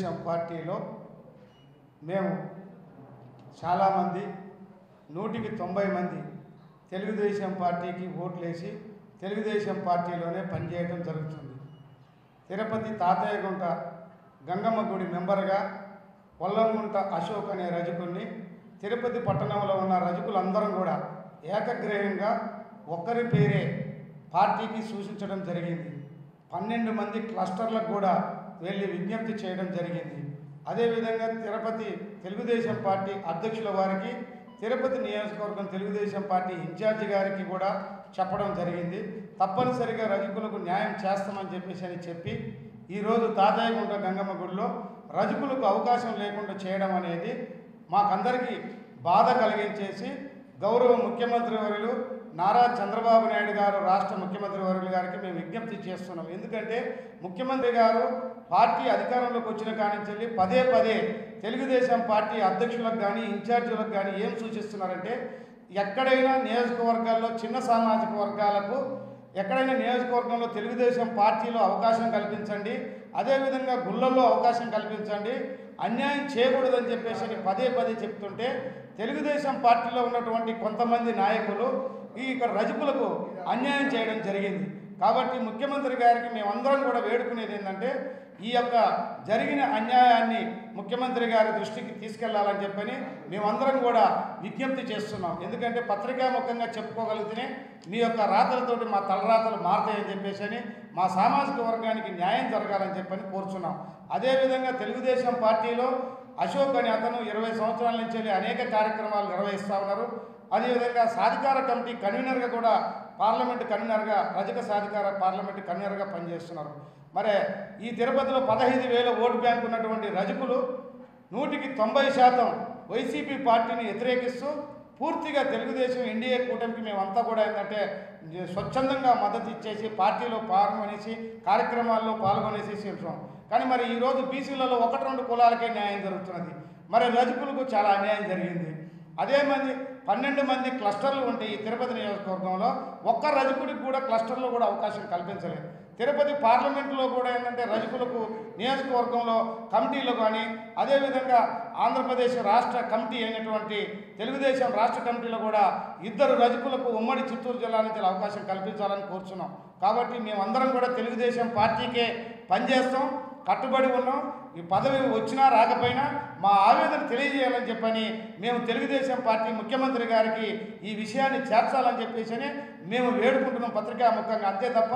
తెలుగుదేశం పార్టీలో మేము చాలామంది 190 మంది తెలుగుదేశం పార్టీకి ఓట్లేసి తెలుగుదేశం పార్టీలోనే పనిచేయడం జరుగుతుంది. తిరుపతి తాతయ్యగుంట గంగమ్మ గుడి మెంబర్గా కొల్లంగుంట అశోక్ అనే రజకుల్ని తిరుపతి పట్టణంలో ఉన్న రజకులందరం కూడా ఏకగ్రీవంగా ఒక్కరి పేరే పార్టీకి సూచించడం జరిగింది. 12 మంది క్లస్టర్లకు కూడా వెళ్ళి విజ్ఞప్తి చేయడం జరిగింది. అదేవిధంగా తిరుపతి తెలుగుదేశం పార్టీ అధ్యక్షుల వారికి, తిరుపతి నియోజకవర్గం తెలుగుదేశం పార్టీ ఇన్ఛార్జి గారికి కూడా చెప్పడం జరిగింది. తప్పనిసరిగా రజకులకు న్యాయం చేస్తామని చెప్పి ఈరోజు తాతయ్యగుంట గంగమ్మ గుడిలో రజకులకు అవకాశం లేకుండా చేయడం అనేది మాకందరికీ బాధ కలిగించేసి గౌరవ ముఖ్యమంత్రి వర్యులు నారా చంద్రబాబు నాయుడు గారు, రాష్ట్ర ముఖ్యమంత్రి వర్యులు గారికి మేము విజ్ఞప్తి చేస్తున్నాం. ఎందుకంటే ముఖ్యమంత్రి గారు పార్టీ అధికారంలోకి వచ్చిన కానించి పదే తెలుగుదేశం పార్టీ అధ్యక్షులకు కానీ ఇన్ఛార్జీలకు కానీ ఏం సూచిస్తున్నారంటే, ఎక్కడైనా నియోజకవర్గాల్లో చిన్న సామాజిక వర్గాలకు ఎక్కడైనా నియోజకవర్గంలో తెలుగుదేశం పార్టీలో అవకాశం కల్పించండి, అదేవిధంగా గుళ్ళల్లో అవకాశం కల్పించండి, అన్యాయం చేయకూడదని చెప్పేసి పదే చెప్తుంటే తెలుగుదేశం పార్టీలో ఉన్నటువంటి కొంతమంది నాయకులు ఇక్కడ రజకులకు అన్యాయం చేయడం జరిగింది. కాబట్టి ముఖ్యమంత్రి గారికి మేమందరం కూడా వేడుకునేది ఏంటంటే, ఈ యొక్క జరిగిన అన్యాయాన్ని ముఖ్యమంత్రి గారి దృష్టికి తీసుకెళ్లాలని చెప్పని మేమందరం కూడా విజ్ఞప్తి చేస్తున్నాం. ఎందుకంటే పత్రికాముఖంగా చెప్పుకోగలిగితేనే మీ యొక్క రాతలతోటి మా తలరాతలు మారుతాయని చెప్పేసి మా సామాజిక వర్గానికి న్యాయం జరగాలని చెప్పని కోరుచున్నాం. అదేవిధంగా తెలుగుదేశం పార్టీలో అశోక్ అని అతను 20 సంవత్సరాల నుంచి అనేక కార్యక్రమాలు నిర్వహిస్తూ ఉన్నారు. అదేవిధంగా సాధికార కమిటీ కన్వీనర్గా కూడా పార్లమెంటు కన్వీనర్గా, రజక సాధికార పార్లమెంటు కన్వీనర్గా పనిచేస్తున్నారు. మరి ఈ తిరుపతిలో 15,000 ఓటు బ్యాంక్ ఉన్నటువంటి రజకులు 190% వైసీపీ పార్టీని వ్యతిరేకిస్తూ పూర్తిగా తెలుగుదేశం ఎన్డీఏ కూటమికి మేమంతా కూడా ఏంటంటే స్వచ్ఛందంగా మద్దతు ఇచ్చేసి పార్టీలో పాల్గొనేసి కార్యక్రమాల్లో పాల్గొనేసి ఉంటాం. కానీ మరి ఈరోజు బీసీలలో 1-2 కులాలకే న్యాయం జరుగుతున్నది. మరి రజకులకు చాలా అన్యాయం జరిగింది. అదే 12 మంది క్లస్టర్లు ఉంటే ఈ తిరుపతి నియోజకవర్గంలో ఒక్క రజకుడికి కూడా క్లస్టర్లో కూడా అవకాశం కల్పించలేదు. తిరుపతి పార్లమెంటులో కూడా ఏంటంటే రజకులకు నియోజకవర్గంలో కమిటీలో కానీ, అదేవిధంగా ఆంధ్రప్రదేశ్ రాష్ట్ర కమిటీ అయినటువంటి తెలుగుదేశం రాష్ట్ర కమిటీలో కూడా 2 రజకులకు ఉమ్మడి చిత్తూరు జిల్లా నుంచి అవకాశం కల్పించాలని కోరుచున్నాం. కాబట్టి మేమందరం కూడా తెలుగుదేశం పార్టీకే పనిచేస్తాం, కట్టుబడి ఉన్నాం. ఈ పదవి వచ్చినా రాకపోయినా మా ఆవేదన తెలియజేయాలని చెప్పని మేము తెలుగుదేశం పార్టీ ముఖ్యమంత్రి గారికి ఈ విషయాన్ని చేర్చాలని చెప్పేసి మేము వేడుకుంటున్నాం పత్రికాముఖంగా. అంతే తప్ప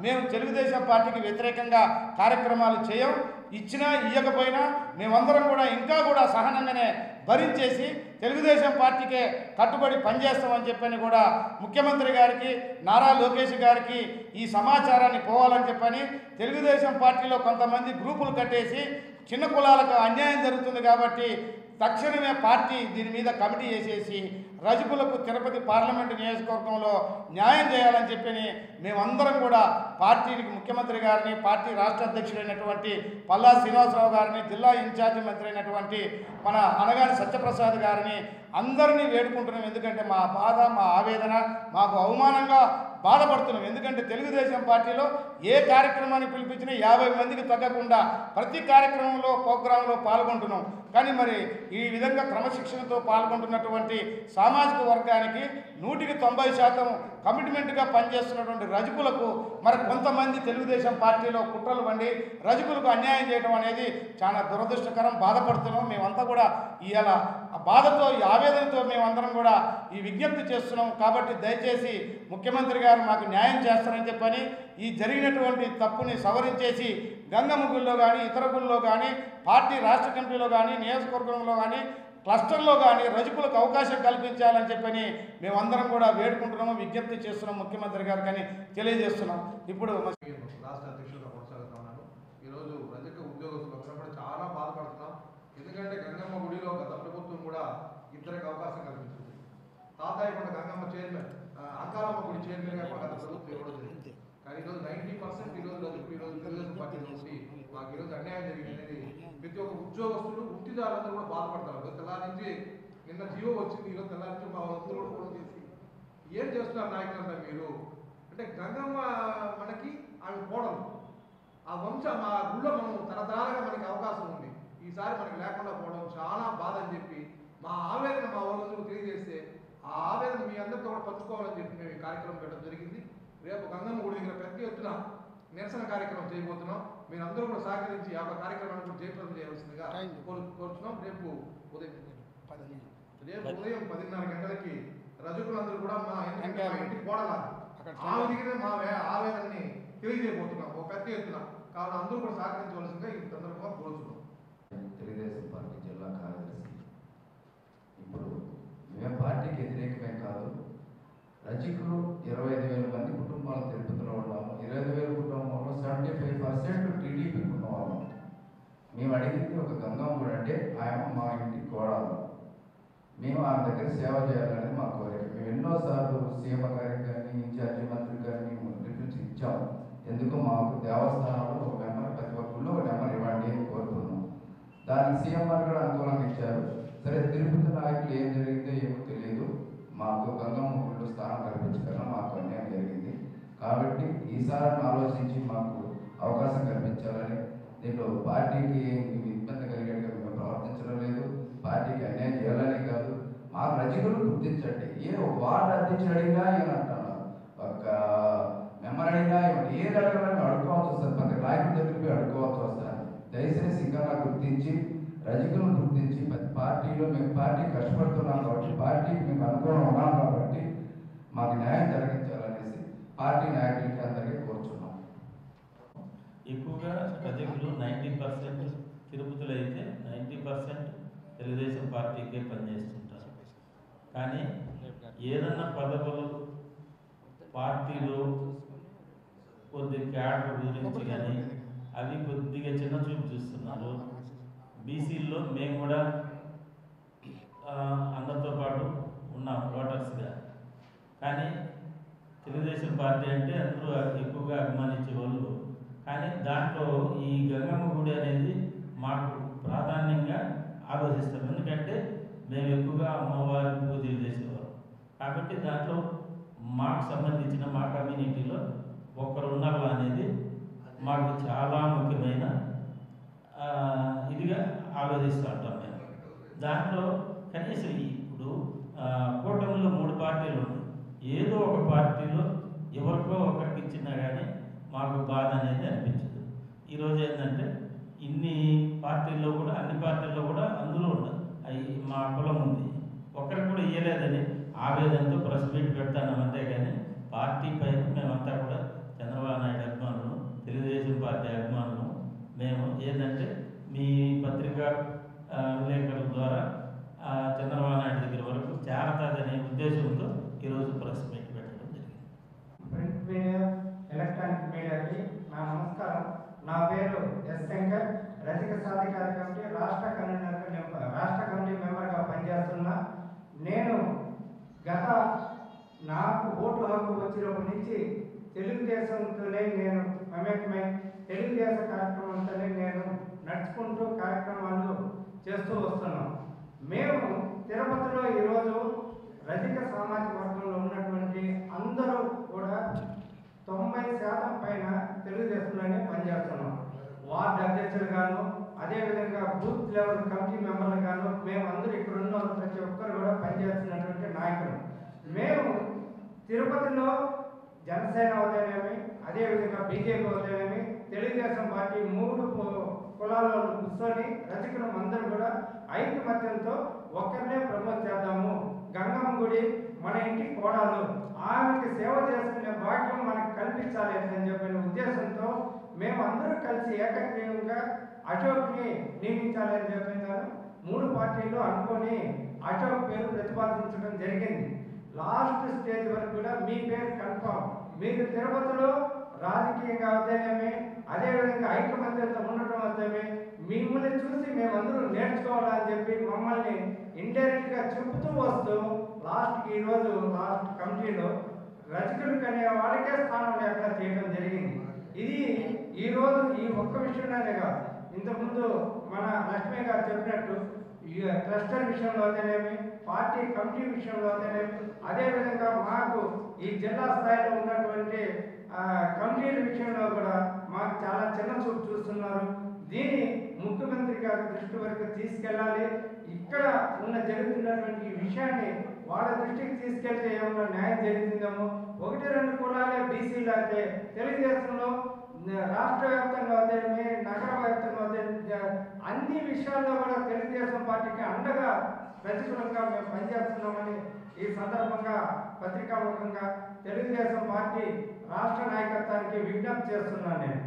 మేము తెలుగుదేశం పార్టీకి వ్యతిరేకంగా కార్యక్రమాలు చేయం. ఇచ్చినా ఇవ్వకపోయినా మేమందరం కూడా ఇంకా కూడా సహనంగానే భరించేసి తెలుగుదేశం పార్టీకే కట్టుబడి పనిచేస్తామని చెప్పని కూడా ముఖ్యమంత్రి గారికి, నారా లోకేష్ గారికి ఈ సమాచారాన్ని పోవాలని చెప్పని తెలుగుదేశం పార్టీలో కొంతమంది గ్రూపులు కట్టేసి చిన్న కులాలకు అన్యాయం జరుగుతుంది కాబట్టి తక్షణమే పార్టీ దీని మీద కమిటీ వేసేసి రజకులకు తిరుపతి పార్లమెంటు నియోజకవర్గంలో న్యాయం చేయాలని చెప్పని మేమందరం కూడా పార్టీకి ముఖ్యమంత్రి గారిని, పార్టీ రాష్ట్ర అధ్యక్షుడైనటువంటి పల్లా శ్రీనివాసరావు గారిని, జిల్లా ఇన్ఛార్జి మంత్రి అయినటువంటి మన అనగాని సత్యప్రసాద్ గారిని అందరినీ వేడుకుంటున్నాం. ఎందుకంటే మా బాధ, మా ఆవేదన, మాకు అవమానంగా బాధపడుతున్నాం. ఎందుకంటే తెలుగుదేశం పార్టీలో ఏ కార్యక్రమాన్ని పిలిపించినా 50 మందికి తగ్గకుండా ప్రతి కార్యక్రమంలో ప్రోగ్రాంలో పాల్గొంటున్నాం. కానీ మరి ఈ విధంగా క్రమశిక్షణతో పాల్గొంటున్నటువంటి సామాజిక వర్గానికి 190% కమిట్మెంట్గా పనిచేస్తున్నటువంటి రజకులకు మరి కొంతమంది తెలుగుదేశం పార్టీలో కుట్రలు వండి రజకులకు అన్యాయం చేయడం అనేది చాలా దురదృష్టకరం. బాధపడుతున్నాం. మేమంతా కూడా ఇవాళ బాధతో, ఈ ఆవేదనతో మేమందరం కూడా ఈ విజ్ఞప్తి చేస్తున్నాం. కాబట్టి దయచేసి ముఖ్యమంత్రి గారు మాకు న్యాయం చేస్తారని చెప్పని ఈ జరిగినటువంటి తప్పుని సవరించేసి గంగమ్మ గుళ్ళో కానీ, ఇతర గుళ్ళో కానీ, పార్టీ రాష్ట్ర కమిటీలో కానీ, నియోజకవర్గంలో కానీ, క్లస్టర్లో కానీ రజకులకు అవకాశం కల్పించాలని చెప్పని మేమందరం కూడా వేడుకుంటున్నాము, విజ్ఞప్తి చేస్తున్నాం ముఖ్యమంత్రి గారు కానీ తెలియజేస్తున్నాం. ఇప్పుడు రాష్ట్ర అధ్యక్షులుగా కొనసాగుతా ఉన్నాను. ఈరోజు రజక ఉద్యోగస్తులు కూడా చాలా బాధపడుతున్నాం. ఎందుకంటే గంగమ్మ గుడిలో గత ప్రభుత్వం కూడా 2కి అవకాశం కల్పించింది. తాతయ్యగుంట గంగమ్మ చైర్మన్, అంకాలమ్మ గుడి చైర్మన్గా కూడా గత ప్రభుత్వం ఇవ్వడం జరిగింది. కానీ ఈరోజు 90% ఈరోజు తెలుగుదేశం పార్టీ నుండి మాకు ఈరోజు అన్యాయం జరిగింది అనేది ప్రతి ఒక్క ఉద్యోగస్తులు, వృత్తిదారులందరూ కూడా బాధపడతారు. తెల్లారి నుంచి నిన్న జీవో వచ్చింది, ఈరోజు తెల్లారి నుంచి మా వృత్తులు కూడా ఫోన్ చేసి ఏం చేస్తున్నారు నాయకులంతా మీరు అంటే, గంగమ్మ మనకి ఆమె కోడలు, ఆ వంశం మా గుళ్ళో మనం తరతరాలుగా మనకి అవకాశం ఉంది. ఈసారి మనకి లేకుండా పోవడం చాలా బాధ అని చెప్పి మా ఆవేదన మా వాళ్ళందరూ తెలియజేస్తే ఆ ఆవేదన మీ అందరితో కూడా పంచుకోవాలని చెప్పి మేము ఈ కార్యక్రమం పెట్టడం జరిగింది. రేపు గంగమ్మ గుడి దగ్గర పెద్ద ఎత్తున నిరసన కార్యక్రమం చేయబోతున్నాం. మీరందరూ కూడా సహకరించి ఆ కార్యక్రమాన్ని కూడా జయప్రదం చేయవలసిందిగా కోరుతున్నాం. రేపు ఉదయం 10:30 గంటలకి రజకులందరూ కూడా మా ఇంటికి పోడాలి ఆ దిగిన మా ఆవేదనని తెలియజేయబోతున్నాం ఒక పెద్ద ఎత్తున. కావున అందరూ కూడా సహకరించవలసిందిగా ఈ సందర్భంగా కోరుతున్నాం. తెలుగుదేశం పార్టీ జిల్లా కార్యదర్శి. ఇప్పుడు మేము పార్టీకి వ్యతిరేకమే కాదు, రజకులు 25,000 మంది కుటుంబాలు తిరుపతిలో ఉన్నాము. 25,000 కుటుంబంలో 75% టీడీపీ కుటుంబాలు. మేము అడిగింది ఒక గంగమ్మ గుడి అంటే ఆయన మా ఇంటికి కోడాలి, మేము ఆమె దగ్గర సేవ చేయాలనేది మా కోరిక. మేము ఎన్నోసార్లు సీఎం గారికి కానీ ఇన్ఛార్జి మంత్రి గారిని రిఫరెన్స్ ఇచ్చాము. ఎందుకు మాకు దేవస్థానంలో ఒక నెంబర్, ప్రతి ఒక్కళ్ళు ఒక నెంబర్ ఇవ్వండి అని కోరుతున్నాం. దానికి సీఎం గారు కూడా అనుకూలంగా ఇచ్చారు. సరే, తిరుపతి నాయకులు ఏం జరిగిందో ఏమో తెలియదు, మాకు గంగమ్మ గుడిలో స్థానం కల్పించకుండా మాకు అన్యాయం జరిగింది. కాబట్టి ఈసారి ఆలోచించి మాకు అవకాశం కల్పించాలని, దీంట్లో పార్టీకి ఇబ్బంది కలిగేట్టుగా మేము ప్రవర్తించడం లేదు, పార్టీకి అన్యాయం చేయాలని కాదు. మా రజకులు గుర్తించండి. ఒక వార్డు అధ్యక్షుడు అడిగినా ఏమని అంటున్నారు, ఒక మెంబర్ అడిగినా ఏ రకంగా అడుకోవాల్సి వస్తుంది, ప్రతి నాయకుడి దగ్గరికి అడుకోవాల్సి వస్తుంది. దయచేసి ఇంకా గుర్తించి రజకులను గుర్తించి ప్రతి పార్టీలో మేము పార్టీ కష్టపడుతున్నాం కాబట్టి, పార్టీకి మేము అనుకూలంగా ఉన్నాం కాబట్టి మాకు న్యాయం జరిగించాలనేసి పార్టీ నాయకులకి అందరికీ కోరుచున్నాం. ఎక్కువగా రజకులు 90% తిరుపతిలో అయితే 90% తెలుగుదేశం పార్టీకే పనిచేస్తుంటారు. కానీ ఏదన్నా పదవులు పార్టీలో కొద్ది క్యాడర్ గురించి కానీ అవి కొద్దిగా చిన్న చూపు చూస్తున్నారు. బీసీల్లో మేము కూడా అందరితో పాటు ఉన్నాం ఓటర్స్గా. కానీ తెలుగుదేశం పార్టీ అంటే అందరూ ఎక్కువగా అభిమానించే వాళ్ళు. కానీ దాంట్లో ఈ గంగమ్మ గుడి అనేది మాకు ప్రాధాన్యంగా ఆలోచిస్తాం. ఎందుకంటే మేము ఎక్కువగా అమ్మవారి పూజలు చేసేవాళ్ళం కాబట్టి దాంట్లో మాకు సంబంధించిన మా కమ్యూనిటీలో ఒక్కరు ఉన్నారు అనేది మాకు చాలా ముఖ్యమైన ఇదిగా ఆలోచిస్తూ ఉంటాం మేము. దాంట్లో కనీసం ఇప్పుడు కూటమిలో 3 పార్టీలు ఉన్నాయి. ఏదో ఒక పార్టీలో ఎవరికో ఒకరికి ఇచ్చినా కానీ మాకు బాధ అనేది అనిపించదు. ఈరోజు ఏంటంటే ఇన్ని పార్టీల్లో కూడా అన్ని పార్టీల్లో కూడా అందులో ఉండదు అవి మా కులం ఉంది, ఒక్కరికి కూడా ఇవ్వలేదని ఆవేదనతో ప్రెస్ మీట్ పెడతాను. అంతేగాని పార్టీ పైన మేమంతా కూడా చంద్రబాబు నాయుడు అభిమానులు, తెలుగుదేశం పార్టీ అభిమానులు. మేము ఏంటంటే మీ పత్రికా విలేకరుల ద్వారా చంద్రబాబు నాయుడు దగ్గర వరకు చేరతాదనే ఉద్దేశంతో ఈరోజు ప్రెస్ మీట్ పెట్టడం జరిగింది. ప్రింట్ మీడియా, ఎలక్ట్రానిక్ మీడియాకి నా నమస్కారం. నా పేరు ఎస్ శంకర్, రజక సాధికార కమిటీ రాష్ట్ర కమిటీ మెంబర్గా పనిచేస్తున్నా. నేను నాకు ఓటు హక్కు వచ్చినప్పటి నుంచి తెలుగుదేశంతోనే నేను మమేకమై తెలుగుదేశ కార్యక్రమంతోనే నేను నడుచుకుంటూ కార్యక్రమాలు చేస్తూ వస్తున్నాం. మేము తిరుపతిలో ఈరోజు రజక సామాజిక వర్గంలో ఉన్నటువంటి అందరూ కూడా 90% పైన తెలుగుదేశంలోనే పనిచేస్తున్నాం. వార్డు అధ్యక్షులు గాను, అదేవిధంగా బూత్ లెవెల్ కమిటీ మెంబర్లు గాను, మేము అందరూ ఇక్కడ ఉన్న ప్రతి ఒక్కరు కూడా పనిచేస్తున్నటువంటి నాయకులు. మేము తిరుపతిలో జనసేన అవుతానేమి, అదేవిధంగా బీజేపీ అవుతానేమి, తెలుగుదేశం పార్టీ 3 కులాలలో కూర్చొని రజకులు అందరూ కూడా ఐకమత్యంతో ఒక్కరినే ప్రమోట్ చేద్దాము. గంగమ్మ గుడి మన ఇంటికి కోడాలు, ఆమెకి సేవ చేసుకునే భాగ్యం మనకు కల్పించాలి అని చెప్పిన ఉద్దేశంతో మేము అందరూ కలిసి ఏకగ్రీవంగా అశోక్ని నియమించాలని చెప్పినారు. 3 పార్టీలు అనుకొని అశోక్ పేరు ప్రతిపాదించడం జరిగింది. లాస్ట్ స్టేజ్ వరకు కూడా మీ పేరు కన్ఫర్మ్. మీరు తిరుపతిలో రాజకీయంగా అవుతానేమి, అదేవిధంగా ఐకమత్యంతో ఉండటం అవుతామే, మిమ్మల్ని చూసి మేమందరూ నేర్చుకోవాలని చెప్పి మమ్మల్ని ఇండైరెక్ట్గా చెబుతూ వస్తూ ఈరోజు లాస్ట్ కమిటీలో రజకులు కనే వాళ్ళకే స్థానం లేకుండా చేయడం జరిగింది. ఇది ఈరోజు ఈ ఒక్క విషయంలోనే కాదు, ఇంతకుముందు మన లక్ష్మీ గారు చెప్పినట్టు క్లస్టర్ విషయంలో అయితేనేమి, పార్టీ కమిటీ విషయంలో అయితేనేమి, అదేవిధంగా మాకు ఈ జిల్లా స్థాయిలో ఉన్నటువంటి కమిటీల విషయంలో కూడా మాకు చాలా చిన్న చూపు చూస్తున్నారు. దీన్ని ముఖ్యమంత్రి గారి దృష్టి వరకు తీసుకెళ్ళాలి. ఇక్కడ ఉన్న జరుగుతున్నటువంటి ఈ విషయాన్ని వాళ్ళ దృష్టికి తీసుకెళ్తే ఏమన్నా న్యాయం జరుగుతుందేమో. 1-2 కులాలే బీసీలు అయితే తెలుగుదేశంలో రాష్ట్ర వ్యాప్తంగా అవుతాయి, నగర వ్యాప్తంగా అవుతాయి, అన్ని విషయాల్లో కూడా తెలుగుదేశం పార్టీకి అండగా ప్రతికూలంగా మేము పనిచేస్తున్నామని ఈ సందర్భంగా పత్రికాముఖంగా తెలుగుదేశం పార్టీ రాష్ట్ర నాయకత్వానికి విజ్ఞప్తి చేస్తున్నాను నేను.